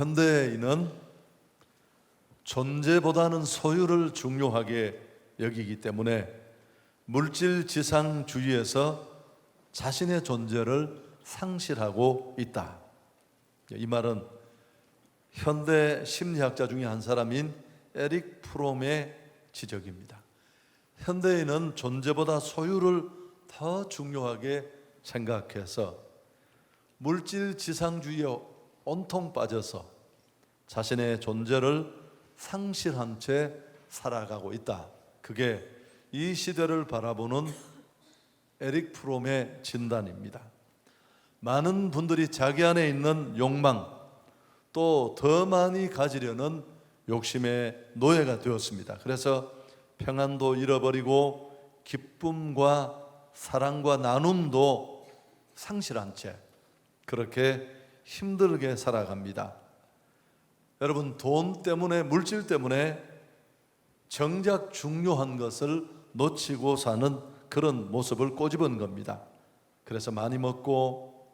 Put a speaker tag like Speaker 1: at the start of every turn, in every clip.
Speaker 1: 현대인은 존재보다는 소유를 중요하게 여기기 때문에 물질 지상주의에서 자신의 존재를 상실하고 있다. 이 말은 현대 심리학자 중에 한 사람인 에릭 프롬의 지적입니다. 현대인은 존재보다 소유를 더 중요하게 생각해서 물질 지상주의에 온통 빠져서 자신의 존재를 상실한 채 살아가고 있다. 그게 이 시대를 바라보는 에릭 프롬의 진단입니다. 많은 분들이 자기 안에 있는 욕망, 또 더 많이 가지려는 욕심의 노예가 되었습니다. 그래서 평안도 잃어버리고 기쁨과 사랑과 나눔도 상실한 채 그렇게 힘들게 살아갑니다. 여러분, 돈 때문에, 물질 때문에 정작 중요한 것을 놓치고 사는 그런 모습을 꼬집은 겁니다. 그래서 많이 먹고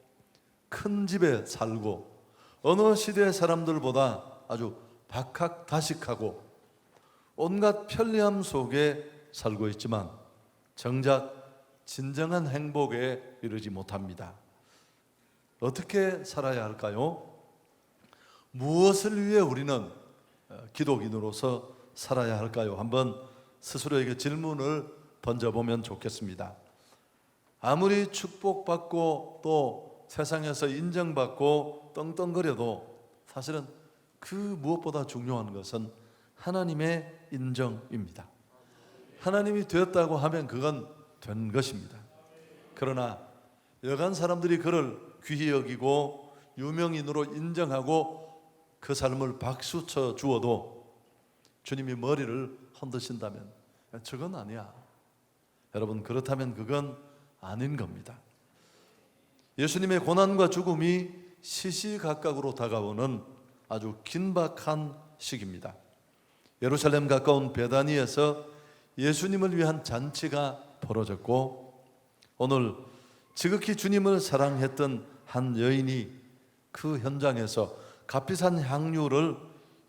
Speaker 1: 큰 집에 살고 어느 시대의 사람들보다 아주 박학다식하고 온갖 편리함 속에 살고 있지만 정작 진정한 행복에 이르지 못합니다. 어떻게 살아야 할까요? 무엇을 위해 우리는 기독인으로서 살아야 할까요? 한번 스스로에게 질문을 던져보면 좋겠습니다. 아무리 축복받고 또 세상에서 인정받고 떵떵거려도 사실은 그 무엇보다 중요한 것은 하나님의 인정입니다. 하나님이 되었다고 하면 그건 된 것입니다. 그러나 여간 사람들이 그를 귀히 여기고 유명인으로 인정하고 그 삶을 박수쳐 주어도 주님이 머리를 흔드신다면 저건 아니야. 여러분, 그렇다면 그건 아닌 겁니다. 예수님의 고난과 죽음이 시시각각으로 다가오는 아주 긴박한 시기입니다. 예루살렘 가까운 베다니에서 예수님을 위한 잔치가 벌어졌고 오늘 지극히 주님을 사랑했던 한 여인이 그 현장에서 값비싼 향유를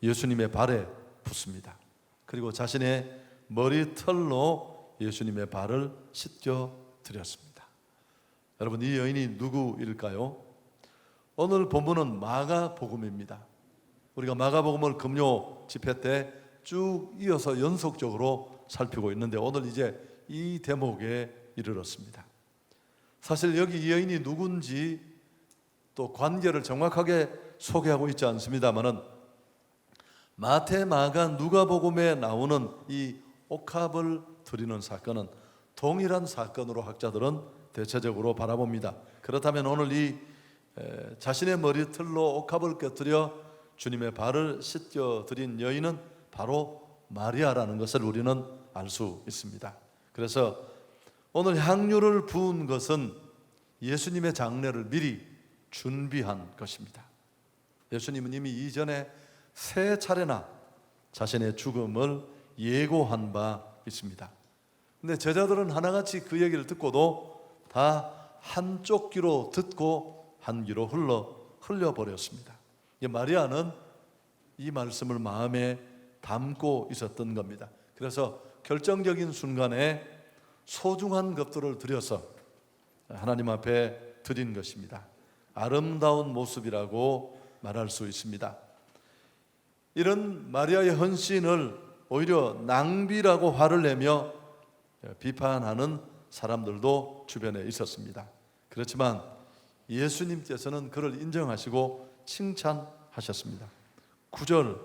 Speaker 1: 예수님의 발에 붓습니다. 그리고 자신의 머리털로 예수님의 발을 씻겨 드렸습니다. 여러분, 이 여인이 누구일까요? 오늘 본문은 마가복음입니다. 우리가 마가복음을 금요 집회 때 쭉 이어서 연속적으로 살피고 있는데 오늘 이제 이 대목에 이르렀습니다. 사실 여기 이 여인이 누군지 또 관계를 정확하게 소개하고 있지 않습니다만은 마태, 마가, 누가복음에 나오는 이 옥합을 드리는 사건은 동일한 사건으로 학자들은 대체적으로 바라봅니다. 그렇다면 오늘 이 자신의 머리털로 옥합을 껴뜨려 주님의 발을 씻겨 드린 여인은 바로 마리아라는 것을 우리는 알 수 있습니다. 그래서 오늘 향유를 부은 것은 예수님의 장례를 미리 준비한 것입니다. 예수님은 이미 이전에 세 차례나 자신의 죽음을 예고한 바 있습니다. 근데 제자들은 하나같이 그 얘기를 듣고도 다 한쪽 귀로 듣고 한 귀로 흘려버렸습니다. 마리아는 이 말씀을 마음에 담고 있었던 겁니다. 그래서 결정적인 순간에 소중한 것들을 드려서 하나님 앞에 드린 것입니다. 아름다운 모습이라고 말할 수 있습니다. 이런 마리아의 헌신을 오히려 낭비라고 화를 내며 비판하는 사람들도 주변에 있었습니다. 그렇지만 예수님께서는 그를 인정하시고 칭찬하셨습니다. 9절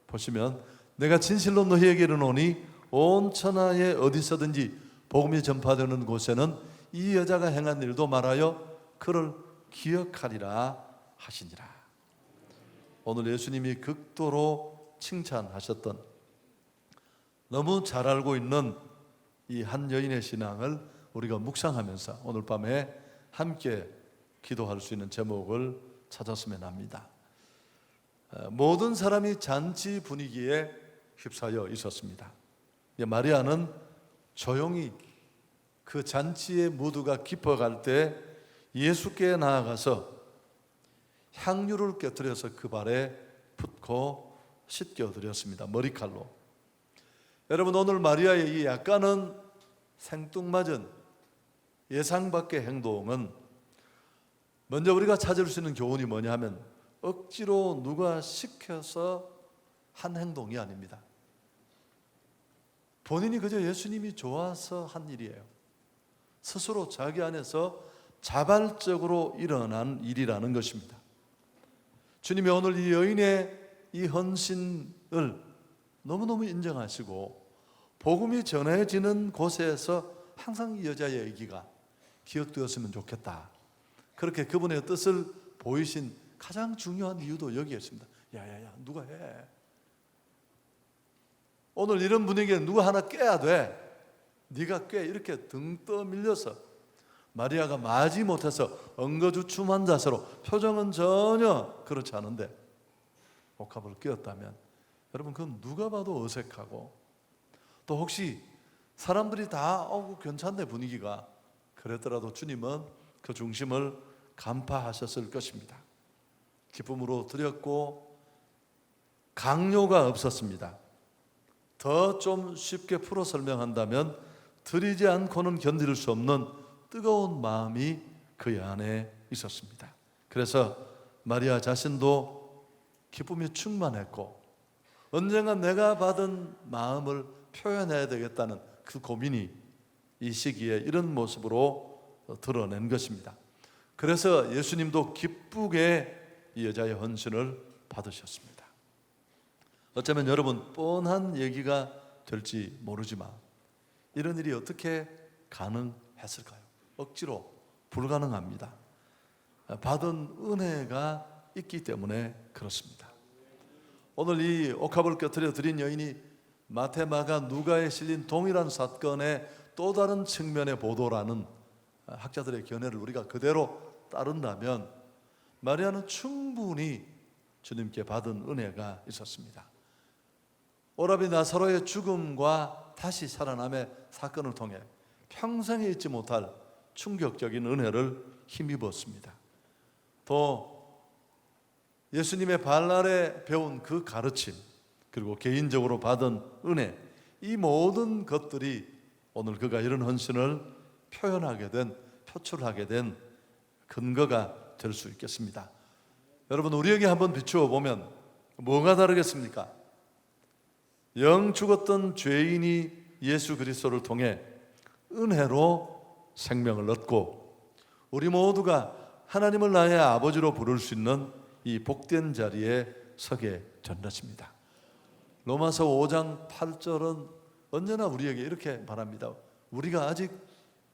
Speaker 1: 보시면 내가 진실로 너희에게 이르노니 온 천하에 어디서든지 복음이 전파되는 곳에는 이 여자가 행한 일도 말하여 그를 기억하리라 하시니라. 오늘 예수님이 극도로 칭찬하셨던 너무 잘 알고 있는 이 한 여인의 신앙을 우리가 묵상하면서 오늘 밤에 함께 기도할 수 있는 제목을 찾았으면 합니다. 모든 사람이 잔치 분위기에 휩싸여 있었습니다. 마리아는 조용히 그 잔치의 무드가 깊어갈 때 예수께 나아가서 향유를 곁들여서 그 발에 붓고 씻겨드렸습니다. 머리칼로. 여러분, 오늘 마리아의 이 약간은 생뚱맞은 예상 밖의 행동은 먼저 우리가 찾을 수 있는 교훈이 뭐냐 하면 억지로 누가 시켜서 한 행동이 아닙니다. 본인이 그저 예수님이 좋아서 한 일이에요. 스스로 자기 안에서 자발적으로 일어난 일이라는 것입니다. 주님이 오늘 이 여인의 이 헌신을 너무너무 인정하시고 복음이 전해지는 곳에서 항상 이 여자의 얘기가 기억되었으면 좋겠다. 그렇게 그분의 뜻을 보이신 가장 중요한 이유도 여기에 있습니다. 야야야, 누가 해? 오늘 이런 분위기에 누가 하나 깨야 돼. 네가 꽤 이렇게 등 떠밀려서 마리아가 마지 못해서 엉거주춤한 자세로, 표정은 전혀 그렇지 않은데 옥합을 끼었다면 여러분, 그건 누가 봐도 어색하고, 또 혹시 사람들이 다 괜찮네 분위기가, 그랬더라도 주님은 그 중심을 간파하셨을 것입니다. 기쁨으로 드렸고 강요가 없었습니다. 더 좀 쉽게 풀어 설명한다면 드리지 않고는 견딜 수 없는 뜨거운 마음이 그의 안에 있었습니다. 그래서 마리아 자신도 기쁨이 충만했고 언젠가 내가 받은 마음을 표현해야 되겠다는 그 고민이 이 시기에 이런 모습으로 드러낸 것입니다. 그래서 예수님도 기쁘게 이 여자의 헌신을 받으셨습니다. 어쩌면 여러분 뻔한 얘기가 될지 모르지만 이런 일이 어떻게 가능했을까요? 억지로 불가능합니다. 받은 은혜가 있기 때문에 그렇습니다. 오늘 이 옥합을 곁들여 드린 여인이 마태, 마가, 누가에 실린 동일한 사건의 또 다른 측면의 보도라는 학자들의 견해를 우리가 그대로 따른다면 마리아는 충분히 주님께 받은 은혜가 있었습니다. 오라비 나사로의 죽음과 다시 살아남의 사건을 통해 평생에 잊지 못할 충격적인 은혜를 힘입었습니다. 또 예수님의 발날에 배운 그 가르침, 그리고 개인적으로 받은 은혜, 이 모든 것들이 오늘 그가 이런 헌신을 표현하게 된, 표출하게 된 근거가 될 수 있겠습니다. 여러분, 우리에게 한번 비추어 보면 뭐가 다르겠습니까? 영 죽었던 죄인이 예수 그리스도를 통해 은혜로 생명을 얻고 우리 모두가 하나님을 나의 아버지로 부를 수 있는 이 복된 자리에 서게 된 것입니다. 로마서 5장 8절은 언제나 우리에게 이렇게 말합니다. 우리가 아직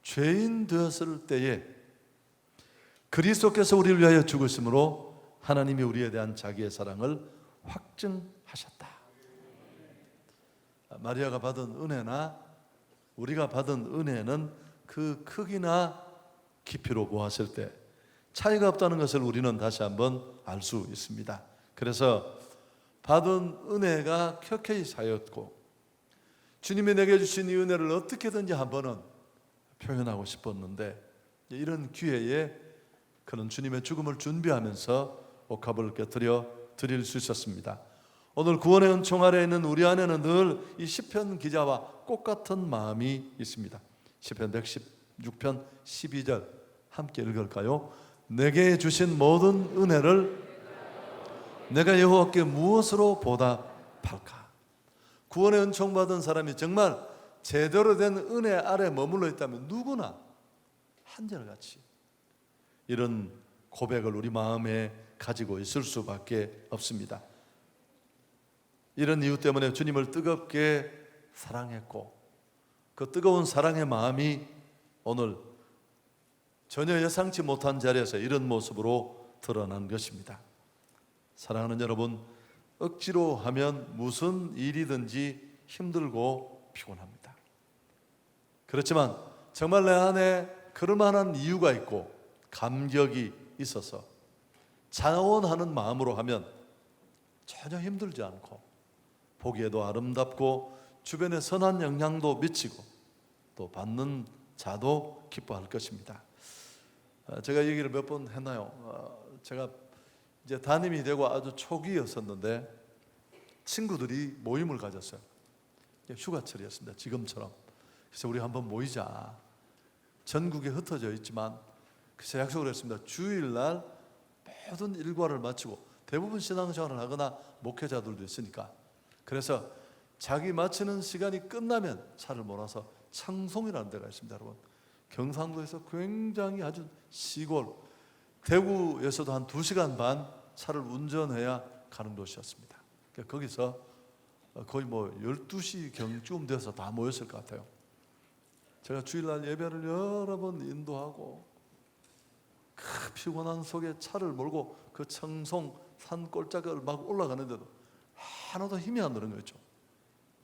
Speaker 1: 죄인 되었을 때에 그리스도께서 우리를 위하여 죽으심으로 하나님이 우리에 대한 자기의 사랑을 확증하셨다. 마리아가 받은 은혜나 우리가 받은 은혜는 그 크기나 깊이로 보았을 때 차이가 없다는 것을 우리는 다시 한번 알 수 있습니다. 그래서 받은 은혜가 켜켜이 쌓였고 주님이 내게 주신 이 은혜를 어떻게든지 한번은 표현하고 싶었는데 이런 기회에 그는 주님의 죽음을 준비하면서 옥합을 곁들여 드릴 수 있었습니다. 오늘 구원의 은총 아래 있는 우리 안에는 늘 이 시편 기자와 똑같은 마음이 있습니다. 시편 116편 12절 함께 읽을까요? 내게 주신 모든 은혜를 내가 여호와께 무엇으로 보답할까? 구원의 은총 받은 사람이 정말 제대로 된 은혜 아래 머물러 있다면 누구나 한결같이 이런 고백을 우리 마음에 가지고 있을 수밖에 없습니다. 이런 이유 때문에 주님을 뜨겁게 사랑했고 그 뜨거운 사랑의 마음이 오늘 전혀 예상치 못한 자리에서 이런 모습으로 드러난 것입니다. 사랑하는 여러분, 억지로 하면 무슨 일이든지 힘들고 피곤합니다. 그렇지만 정말 내 안에 그럴만한 이유가 있고 감격이 있어서 자원하는 마음으로 하면 전혀 힘들지 않고 보기에도 아름답고 주변에 선한 영향도 미치고 또 받는 자도 기뻐할 것입니다. 제가 얘기를 몇 번 했나요? 제가 이제 담임이 되고 아주 초기였었는데 친구들이 모임을 가졌어요. 휴가철이었습니다. 지금처럼. 그래서 우리 한번 모이자. 전국에 흩어져 있지만 그래서 약속을 했습니다. 주일날 모든 일과를 마치고, 대부분 신앙생활을 하거나 목회자들도 있으니까, 그래서 자기 마치는 시간이 끝나면 차를 몰아서 창송이라는 데가 있습니다. 여러분, 경상도에서 굉장히 아주 시골, 대구에서도 한 2시간 반 차를 운전해야 가는 곳이었습니다. 거기서 거의 12시 경쯤 돼서 다 모였을 것 같아요. 제가 주일날 예배를 여러 번 인도하고 그 피곤한 속에 차를 몰고 그 청송 산 꼴짝을 막 올라가는데도 하나도 힘이 안 드는 거죠.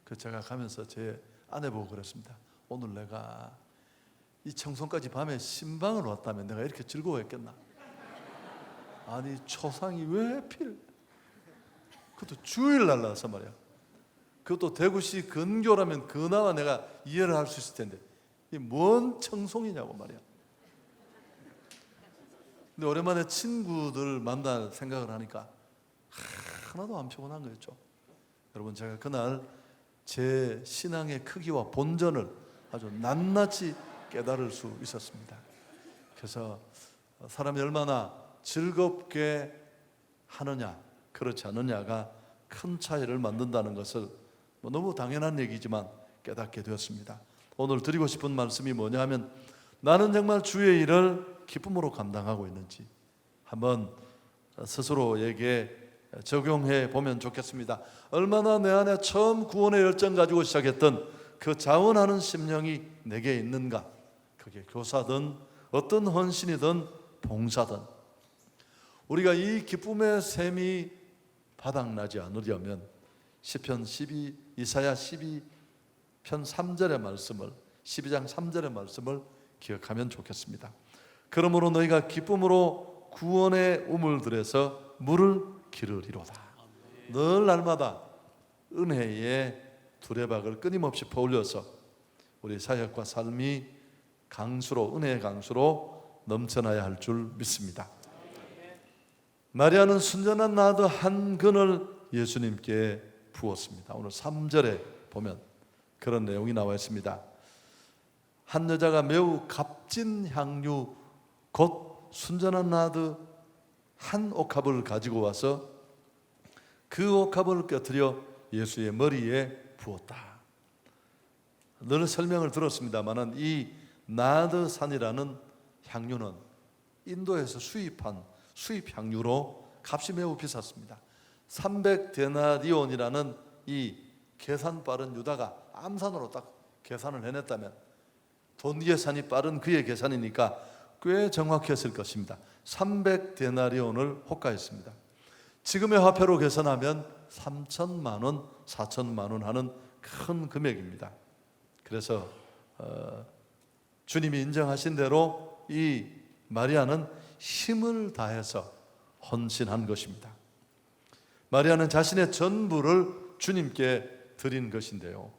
Speaker 1: 그래서 제가 가면서 제 아내 보고 그랬습니다. 오늘 내가 이 청송까지 밤에 신방을 왔다면 내가 이렇게 즐거워했겠나? 아니 초상이 왜 필? 그것도 주일날 나서 말이야. 그것도 대구시 근교라면 그나마 내가 이해를 할 수 있을 텐데 이 뭔 청송이냐고 말이야. 근데 오랜만에 친구들 만날 생각을 하니까 하나도 안 피곤한 거였죠. 여러분, 제가 그날 제 신앙의 크기와 본전을 아주 낱낱이 깨달을 수 있었습니다. 그래서 사람이 얼마나 즐겁게 하느냐 그렇지 않느냐가 큰 차이를 만든다는 것을 너무 당연한 얘기지만 깨닫게 되었습니다. 오늘 드리고 싶은 말씀이 뭐냐 하면, 나는 정말 주의 일을 기쁨으로 감당하고 있는지 한번 스스로에게 적용해 보면 좋겠습니다. 얼마나 내 안에 처음 구원의 열정 가지고 시작했던 그 자원하는 심령이 내게 있는가. 그게 교사든 어떤 헌신이든 봉사든, 우리가 이 기쁨의 샘이 바닥나지 않으려면 시편 12, 이사야 12편 3절의 말씀을, 12장 3절의 말씀을 기억하면 좋겠습니다. 그러므로 너희가 기쁨으로 구원의 우물들에서 물을 기르리로다. 늘 날마다 은혜의 두레박을 끊임없이 퍼올려서 우리 사역과 삶이 강수로, 은혜의 강수로 넘쳐나야 할 줄 믿습니다. 마리아는 순전한 나드 한 근을 예수님께 부었습니다. 오늘 3절에 보면 그런 내용이 나와 있습니다. 한 여자가 매우 값진 향유 곧 순전한 나드 한 옥합을 가지고 와서 그 옥합을 껴뜨려 예수의 머리에 부었다. 늘 설명을 들었습니다마는 이 나드산이라는 향유는 인도에서 수입한 수입 향유로 값이 매우 비쌌습니다. 300데나리온이라는 이 계산 빠른 유다가 암산으로 딱 계산을 해냈다면, 돈 계산이 빠른 그의 계산이니까 꽤 정확했을 것입니다. 300데나리온을 호가했습니다. 지금의 화폐로 계산하면 3천만 원, 4천만 원 하는 큰 금액입니다. 그래서 주님이 인정하신 대로 이 마리아는 힘을 다해서 헌신한 것입니다. 마리아는 자신의 전부를 주님께 드린 것인데요,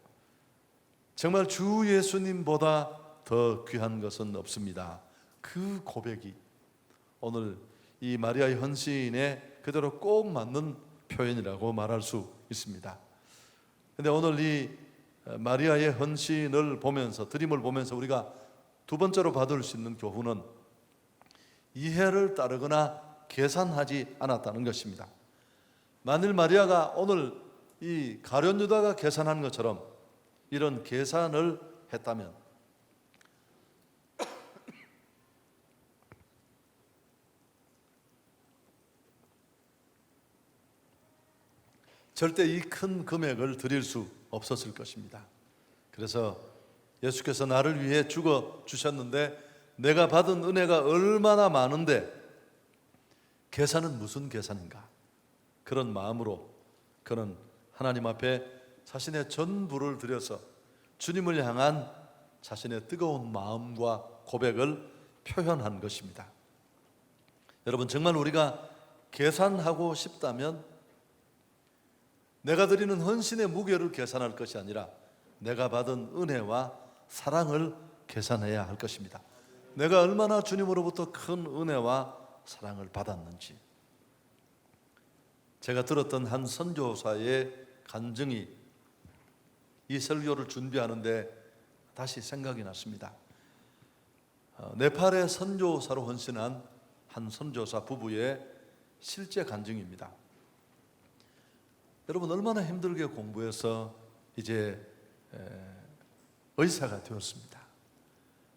Speaker 1: 정말 주 예수님보다 더 귀한 것은 없습니다. 그 고백이 오늘 이 마리아의 헌신에 그대로 꼭 맞는 표현이라고 말할 수 있습니다. 그런데 오늘 이 마리아의 헌신을 보면서, 드림을 보면서 우리가 두 번째로 받을 수 있는 교훈은 이해를 따르거나 계산하지 않았다는 것입니다. 만일 마리아가 오늘 이 가룟 유다가 계산한 것처럼 이런 계산을 했다면 절대 이 큰 금액을 드릴 수 없었을 것입니다. 그래서 예수께서 나를 위해 죽어 주셨는데 내가 받은 은혜가 얼마나 많은데 계산은 무슨 계산인가? 그런 마음으로 그는 하나님 앞에 자신의 전부를 드려서 주님을 향한 자신의 뜨거운 마음과 고백을 표현한 것입니다. 여러분, 정말 우리가 계산하고 싶다면 내가 드리는 헌신의 무게를 계산할 것이 아니라 내가 받은 은혜와 사랑을 계산해야 할 것입니다. 내가 얼마나 주님으로부터 큰 은혜와 사랑을 받았는지. 제가 들었던 한 선교사의 간증이 이 설교를 준비하는데 다시 생각이 났습니다. 네팔의 선교사로 헌신한 한 선교사 부부의 실제 간증입니다. 여러분, 얼마나 힘들게 공부해서 이제 의사가 되었습니다.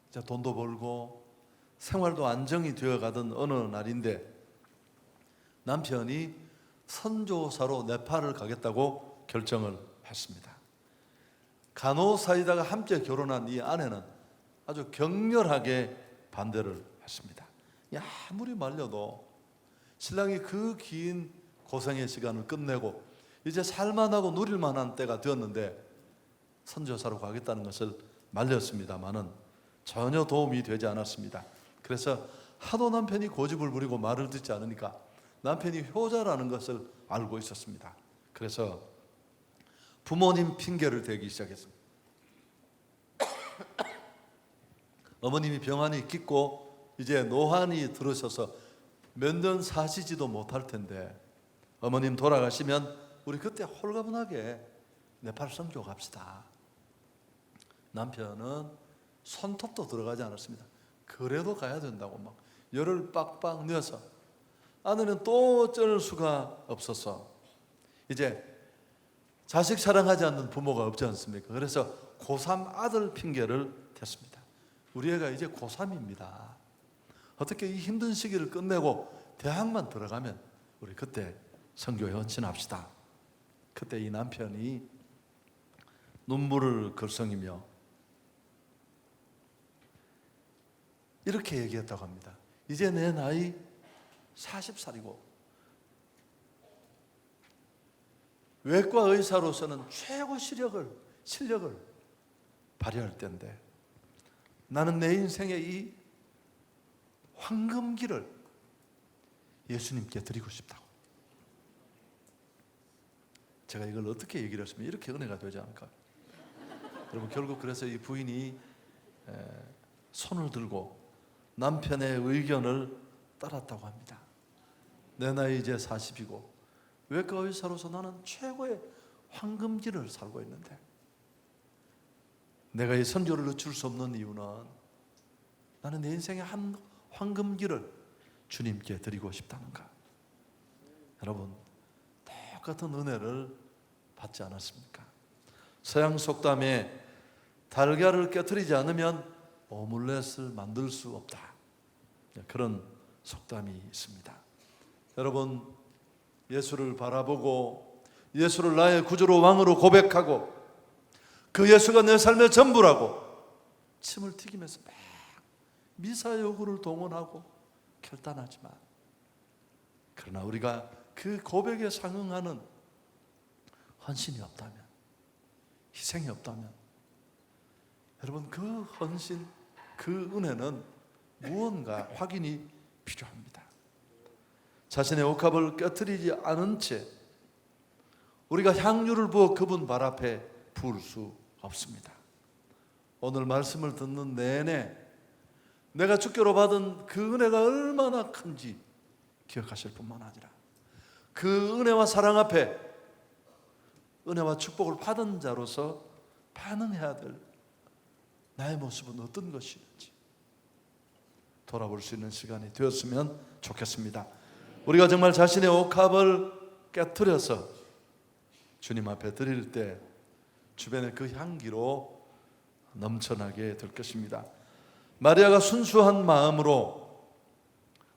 Speaker 1: 이제 돈도 벌고 생활도 안정이 되어가던 어느 날인데 남편이 선교사로 네팔을 가겠다고 결정을 했습니다. 간호사이다가 함께 결혼한 이 아내는 아주 격렬하게 반대를 했습니다. 아무리 말려도 신랑이 그 긴 고생의 시간을 끝내고 이제 살만하고 누릴만한 때가 되었는데 선교사로 가겠다는 것을 말렸습니다마는 전혀 도움이 되지 않았습니다. 그래서 하도 남편이 고집을 부리고 말을 듣지 않으니까 남편이 효자라는 것을 알고 있었습니다. 그래서 부모님 핑계를 대기 시작했습니다. 어머님이 병환이 깊고 이제 노환이 들으셔서 몇 년 사시지도 못할 텐데 어머님 돌아가시면 우리 그때 홀가분하게 네팔 선교 갑시다. 남편은 손톱도 들어가지 않았습니다. 그래도 가야 된다고 막 열을 빡빡 내어서 아내는 또 어쩔 수가 없어서 이제 자식 사랑하지 않는 부모가 없지 않습니까? 그래서 고3 아들 핑계를 댔습니다. 우리 애가 이제 고3입니다. 어떻게 이 힘든 시기를 끝내고 대학만 들어가면 우리 그때 선교에 헌신합시다. 그때 이 남편이 눈물을 글썽이며 이렇게 얘기했다고 합니다. 이제 내 나이 40살이고 외과 의사로서는 최고 실력을 발휘할 때인데 나는 내 인생의 이 황금기를 예수님께 드리고 싶다고. 제가 이걸 어떻게 얘기를 했으면 이렇게 은혜가 되지 않을까. 여러분, 결국 그래서 이 부인이 손을 들고 남편의 의견을 따랐다고 합니다. 내 나이 이제 40이고 외과 의사로서 나는 최고의 황금기를 살고 있는데 내가 이 선교를 늦출 수 없는 이유는 나는 내 인생의 한 황금기를 주님께 드리고 싶다는가. 여러분, 똑같은 은혜를 받지 않았습니까? 서양 속담에 달걀을 깨트리지 않으면 오믈렛을 만들 수 없다. 그런 속담이 있습니다. 여러분, 예수를 바라보고 예수를 나의 구주로 왕으로 고백하고 그 예수가 내 삶의 전부라고 침을 튀기면서 막 미사 여구를 동원하고 결단하지만 그러나 우리가 그 고백에 상응하는 헌신이 없다면, 희생이 없다면 여러분, 그 헌신, 그 은혜는 무언가 확인이 필요합니다. 자신의 옥합을 깨트리지 않은 채 우리가 향유를 부어 그분 발 앞에 부을 수 없습니다. 오늘 말씀을 듣는 내내 내가 주께로 받은 그 은혜가 얼마나 큰지 기억하실 뿐만 아니라 그 은혜와 사랑 앞에 은혜와 축복을 받은 자로서 반응해야 될 나의 모습은 어떤 것인지 돌아볼 수 있는 시간이 되었으면 좋겠습니다. 우리가 정말 자신의 옥합을 깨트려서 주님 앞에 드릴 때 주변에 그 향기로 넘쳐나게 될 것입니다. 마리아가 순수한 마음으로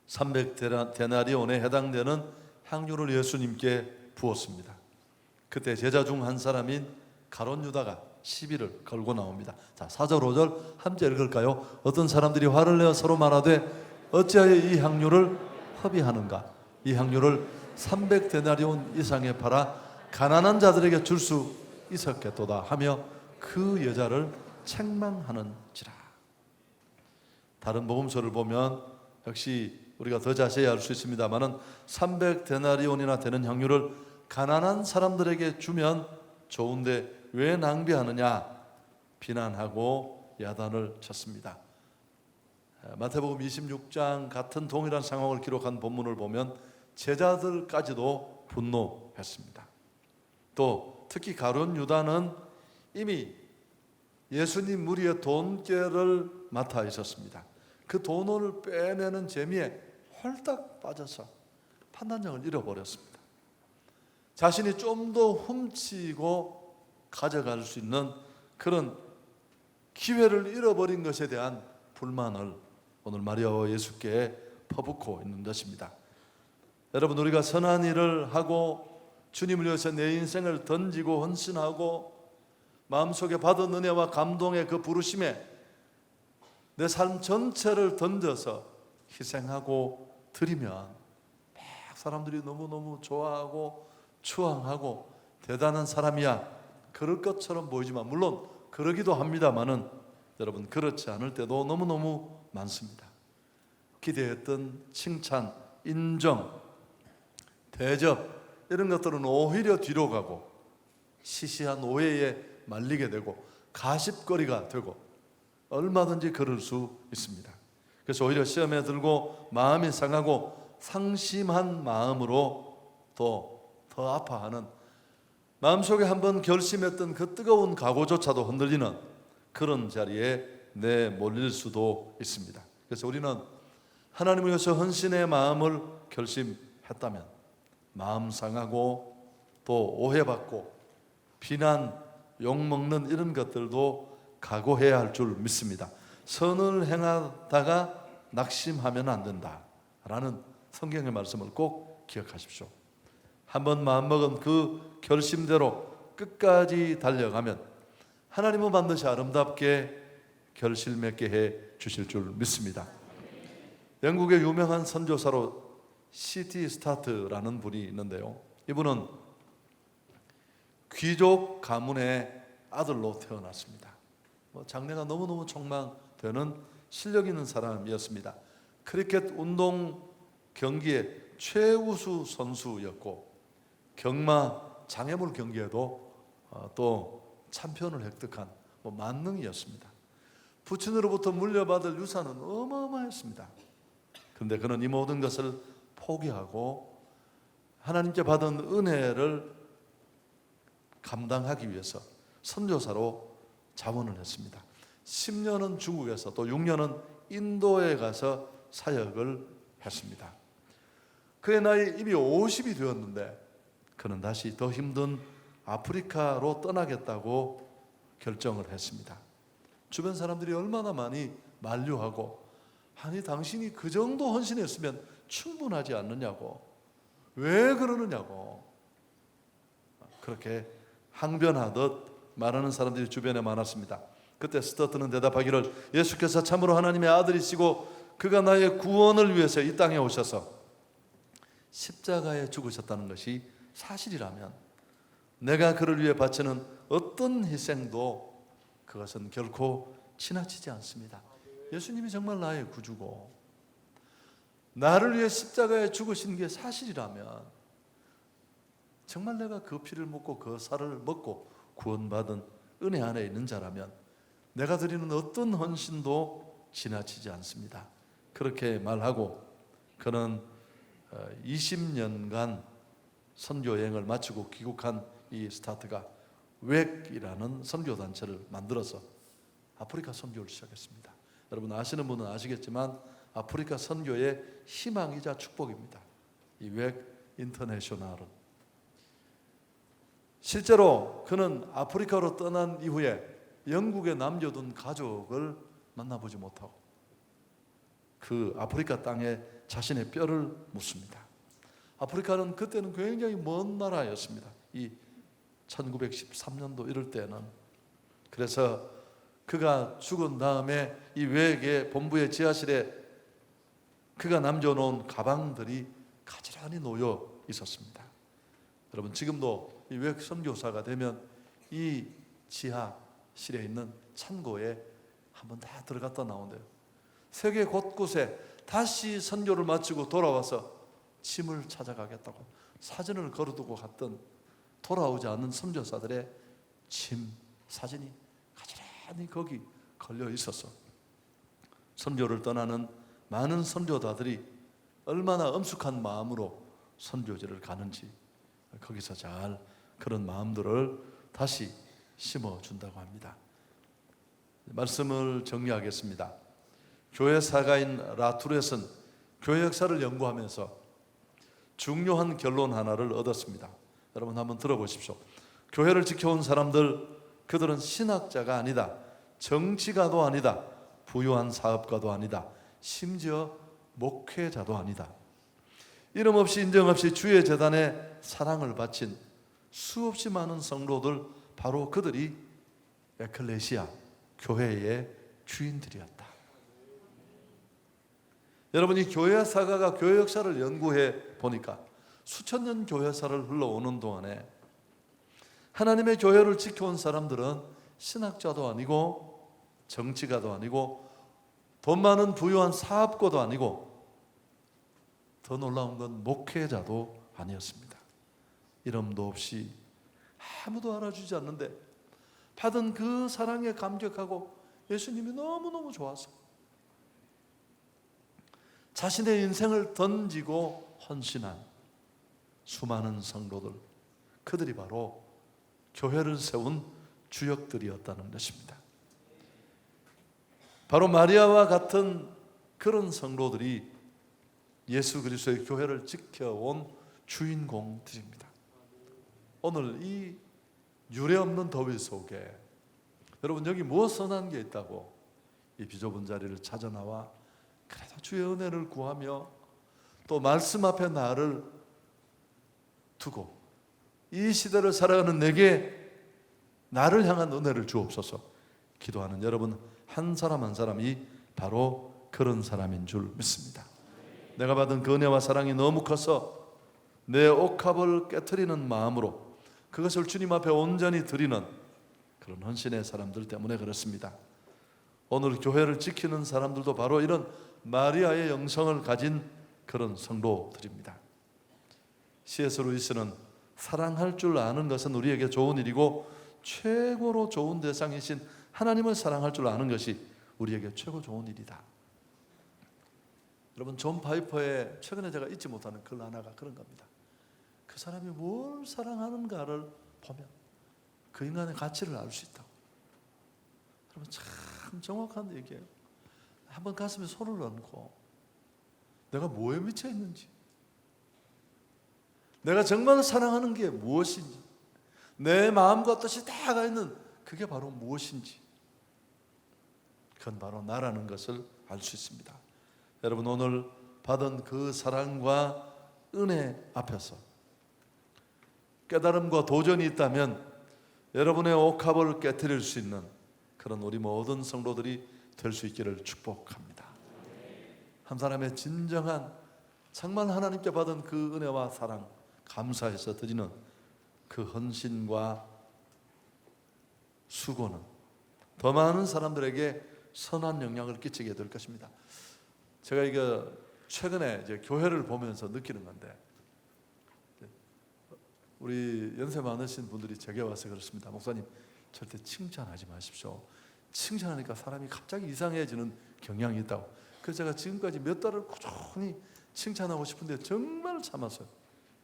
Speaker 1: 300데나리온에 해당되는 향유를 예수님께 부었습니다. 그때 제자 중 한 사람인 가룟 유다가 시비를 걸고 나옵니다. 자, 4절 5절 함께 읽을까요? 어떤 사람들이 화를 내어 서로 말하되 어찌하여 이 향유를 허비하는가? 이 향유를 300데나리온 이상에 팔아 가난한 자들에게 줄 수 있었겠도다 하며 그 여자를 책망하는지라. 다른 복음서를 보면 역시 우리가 더 자세히 알 수 있습니다만은 300데나리온이나 되는 향유를 가난한 사람들에게 주면 좋은데 왜 낭비하느냐 비난하고 야단을 쳤습니다. 마태복음 26장 같은 동일한 상황을 기록한 본문을 보면 제자들까지도 분노했습니다. 또 특히 가룟 유다는 이미 예수님 무리의 돈죄를 맡아 있었습니다. 그 돈을 빼내는 재미에 홀딱 빠져서 판단력을 잃어버렸습니다. 자신이 좀 더 훔치고 가져갈 수 있는 그런 기회를 잃어버린 것에 대한 불만을 오늘 마리아와 예수께 퍼붓고 있는 것입니다. 여러분, 우리가 선한 일을 하고 주님을 위해서 내 인생을 던지고 헌신하고 마음속에 받은 은혜와 감동의 그 부르심에 내 삶 전체를 던져서 희생하고 드리면 막 사람들이 너무너무 좋아하고 추앙하고 대단한 사람이야 그럴 것처럼 보이지만, 물론 그러기도 합니다만은 여러분, 그렇지 않을 때도 너무너무 많습니다. 기대했던 칭찬, 인정, 대접 이런 것들은 오히려 뒤로 가고 시시한 오해에 말리게 되고 가십거리가 되고 얼마든지 그럴 수 있습니다. 그래서 오히려 시험에 들고 마음이 상하고 상심한 마음으로 더 아파하는, 마음속에 한번 결심했던 그 뜨거운 각오조차도 흔들리는 그런 자리에 내몰릴 수도 있습니다. 그래서 우리는 하나님을 위해서 헌신의 마음을 결심했다면 마음 상하고 또 오해받고 비난, 욕먹는 이런 것들도 각오해야 할 줄 믿습니다. 선을 행하다가 낙심하면 안 된다라는 성경의 말씀을 꼭 기억하십시오. 한번 마음먹은 그 결심대로 끝까지 달려가면 하나님은 반드시 아름답게 결실 맺게 해 주실 줄 믿습니다. 영국의 유명한 선교사로 C.T. 스타트라는 분이 있는데요, 이분은 귀족 가문의 아들로 태어났습니다. 장래가 너무너무 촉망되는 실력 있는 사람이었습니다. 크리켓 운동 경기의 최우수 선수였고 경마 장애물 경기에도 또 참편을 획득한 만능이었습니다. 부친으로부터 물려받을 유산은 어마어마했습니다. 그런데 그는 이 모든 것을 포기하고 하나님께 받은 은혜를 감당하기 위해서 선교사로 자원을 했습니다. 10년은 중국에서 또 6년은 인도에 가서 사역을 했습니다. 그의 나이 이미 50이 되었는데 그는 다시 더 힘든 아프리카로 떠나겠다고 결정을 했습니다. 주변 사람들이 얼마나 많이 만류하고, 아니 당신이 그 정도 헌신했으면 충분하지 않느냐고, 왜 그러느냐고 그렇게 항변하듯 말하는 사람들이 주변에 많았습니다. 그때 스터트는 대답하기를, 예수께서 참으로 하나님의 아들이시고 그가 나의 구원을 위해서 이 땅에 오셔서 십자가에 죽으셨다는 것이 사실이라면 내가 그를 위해 바치는 어떤 희생도 그것은 결코 지나치지 않습니다. 예수님이 정말 나의 구주고 나를 위해 십자가에 죽으신 게 사실이라면, 정말 내가 그 피를 먹고 그 살을 먹고 구원받은 은혜 안에 있는 자라면 내가 드리는 어떤 헌신도 지나치지 않습니다. 그렇게 말하고 그는 20년간 선교 여행을 마치고 귀국한 이 스타트가 웩이라는 선교단체를 만들어서 아프리카 선교를 시작했습니다. 여러분 아시는 분은 아시겠지만 아프리카 선교의 희망이자 축복입니다. 이 웩 인터내셔널은 실제로 그는 아프리카로 떠난 이후에 영국에 남겨둔 가족을 만나보지 못하고 그 아프리카 땅에 자신의 뼈를 묻습니다. 아프리카는 그때는 굉장히 먼 나라였습니다. 이 1913년도 이럴 때는. 그래서 그가 죽은 다음에 이 웩의 본부의 지하실에 그가 남겨놓은 가방들이 가지런히 놓여 있었습니다. 여러분 지금도 이 웩 선교사가 되면 이 지하실에 있는 창고에 한번 다 들어갔다 나온대요. 세계 곳곳에 다시 선교를 마치고 돌아와서 짐을 찾아가겠다고 사진을 걸어두고 갔던, 돌아오지 않는 선교사들의 짐 사진이 가지런히 거기 걸려 있어서 선교를 떠나는 많은 선교사들이 얼마나 엄숙한 마음으로 선교지를 가는지 거기서 잘 그런 마음들을 다시 심어준다고 합니다. 말씀을 정리하겠습니다. 교회 사가인 라투렛은 교회 역사를 연구하면서 중요한 결론 하나를 얻었습니다. 여러분 한번 들어보십시오. 교회를 지켜온 사람들, 그들은 신학자가 아니다, 정치가도 아니다, 부유한 사업가도 아니다, 심지어 목회자도 아니다. 이름 없이 인정 없이 주의 재단에 사랑을 바친 수없이 많은 성도들, 바로 그들이 에클레시아, 교회의 주인들이었다. 여러분이 교회 사가가 교회 역사를 연구해 보니까 수천 년 교회사를 흘러오는 동안에 하나님의 교회를 지켜온 사람들은 신학자도 아니고 정치가도 아니고 돈 많은 부유한 사업가도 아니고 더 놀라운 건 목회자도 아니었습니다. 이름도 없이 아무도 알아주지 않는데 받은 그 사랑에 감격하고 예수님이 너무너무 좋아서 자신의 인생을 던지고 헌신한 수많은 성도들, 그들이 바로 교회를 세운 주역들이었다는 것입니다. 바로 마리아와 같은 그런 성도들이 예수 그리스도의 교회를 지켜온 주인공들입니다. 오늘 이 유례없는 더위 속에 여러분 여기 무엇 선한 게 있다고 이 비좁은 자리를 찾아 나와 그래도 주의 은혜를 구하며 또 말씀 앞에 나를 두고 이 시대를 살아가는 내게 나를 향한 은혜를 주옵소서 기도하는 여러분 한 사람 한 사람이 바로 그런 사람인 줄 믿습니다. 내가 받은 그 은혜와 사랑이 너무 커서 내 옥합을 깨트리는 마음으로 그것을 주님 앞에 온전히 드리는 그런 헌신의 사람들 때문에 그렇습니다. 오늘 교회를 지키는 사람들도 바로 이런 마리아의 영성을 가진 그런 성도들입니다. C.S. 루이스는 사랑할 줄 아는 것은 우리에게 좋은 일이고 최고로 좋은 대상이신 하나님을 사랑할 줄 아는 것이 우리에게 최고 좋은 일이다. 여러분 존 파이퍼의 최근에 제가 잊지 못하는 글 하나가 그런 겁니다. 그 사람이 뭘 사랑하는가를 보면 그 인간의 가치를 알 수 있다고. 여러분 참 정확한 얘기예요. 한번 가슴에 손을 얹고 내가 뭐에 미쳐 있는지, 내가 정말 사랑하는 게 무엇인지, 내 마음과 뜻이 다가 있는 그게 바로 무엇인지, 그건 바로 나라는 것을 알 수 있습니다. 여러분 오늘 받은 그 사랑과 은혜 앞에서 깨달음과 도전이 있다면 여러분의 옥합을 깨트릴 수 있는 그런 우리 모든 성도들이 될 수 있기를 축복합니다. 한 사람의 진정한 정말 하나님께 받은 그 은혜와 사랑 감사해서 드리는 그 헌신과 수고는 더 많은 사람들에게 선한 영향을 끼치게 될 것입니다. 제가 이거 최근에 이제 교회를 보면서 느끼는 건데 우리 연세 많으신 분들이 제게 와서 그렇습니다. 목사님 절대 칭찬하지 마십시오. 칭찬하니까 사람이 갑자기 이상해지는 경향이 있다고. 그래서 제가 지금까지 몇 달을 꾸준히 칭찬하고 싶은데 정말 참았어요.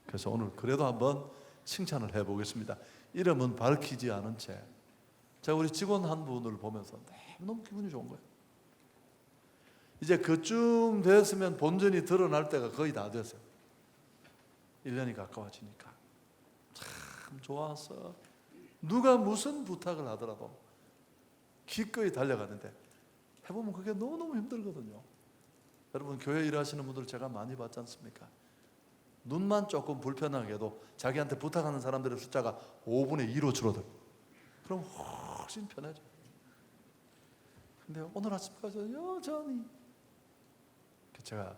Speaker 1: 그래서 오늘 그래도 한번 칭찬을 해보겠습니다. 이름은 밝히지 않은 채 제가 우리 직원 한 분을 보면서 너무 기분이 좋은 거예요. 이제 그쯤 됐으면 본전이 드러날 때가 거의 다 됐어요. 1년이 가까워지니까 참 좋아서 누가 무슨 부탁을 하더라도 기꺼이 달려가는데 해보면 그게 너무너무 힘들거든요. 여러분 교회 일하시는 분들 제가 많이 봤지 않습니까? 눈만 조금 불편하게 해도 자기한테 부탁하는 사람들의 숫자가 5분의 2로 줄어들어요. 그럼 훨씬 편해져. 근데 오늘 아침까지 여전히 제가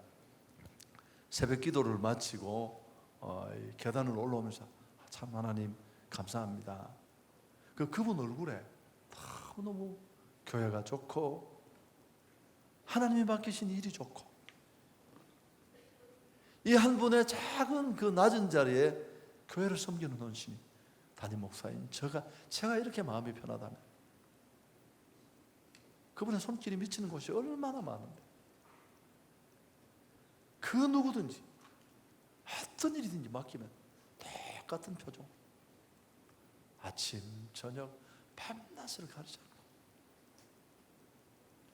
Speaker 1: 새벽 기도를 마치고 계단을 올라오면서 참 하나님 감사합니다. 그분 얼굴에 너무 교회가 좋고 하나님이 맡기신 일이 좋고 이 한 분의 작은 그 낮은 자리에 교회를 섬기는 헌신이 담임 목사인 제가 이렇게 마음이 편하다면 그분의 손길이 미치는 곳이 얼마나 많은데 그 누구든지 어떤 일이든지 맡기면 똑같은 표정. 아침, 저녁, 밤낮을 가리지 않고.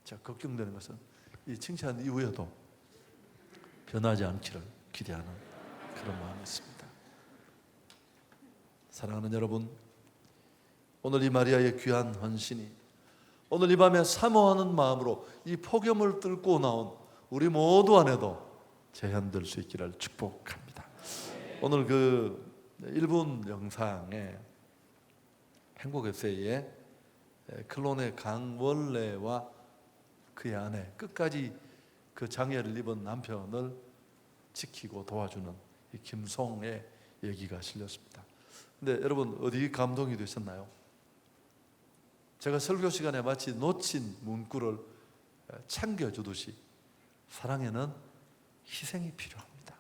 Speaker 1: 제가 걱정되는 것은 이 칭찬 이후에도 변하지 않기를 기대하는 그런 마음이 있습니다. 사랑하는 여러분, 오늘 이 마리아의 귀한 헌신이 오늘 이 밤에 사모하는 마음으로 이 폭염을 뚫고 나온 우리 모두 안에도 재현될 수 있기를 축복합니다. 오늘 그 1분 영상에 행복 에세이에 클론의 강원래와 그의 아내, 끝까지 그 장애를 입은 남편을 지키고 도와주는 이 김송의 얘기가 실렸습니다. 근데 여러분, 어디 감동이 되셨나요? 제가 설교 시간에 마치 놓친 문구를 챙겨주듯이 사랑에는 희생이 필요합니다.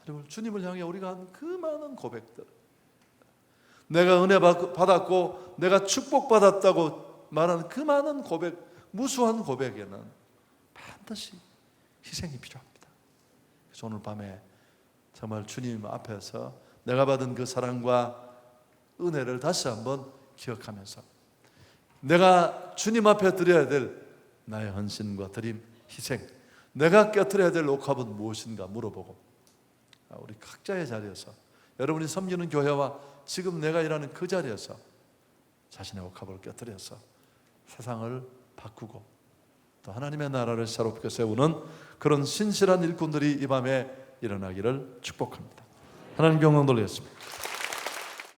Speaker 1: 여러분, 주님을 향해 우리가 한 그 많은 고백들, 내가 은혜 받았고 내가 축복받았다고 말하는 그 많은 고백, 무수한 고백에는 반드시 희생이 필요합니다. 그래서 오늘 밤에 정말 주님 앞에서 내가 받은 그 사랑과 은혜를 다시 한번 기억하면서 내가 주님 앞에 드려야 될 나의 헌신과 드림, 희생, 내가 껴드려야 될 옥합은 무엇인가 물어보고 우리 각자의 자리에서, 여러분이 섬기는 교회와 지금 내가 일하는 그 자리에서 자신의 옥합을 껴드려서 세상을 바꾸고 또 하나님의 나라를 새롭게 세우는 그런 신실한 일꾼들이 이 밤에 일어나기를 축복합니다. 하나님 영광 돌리겠습니다.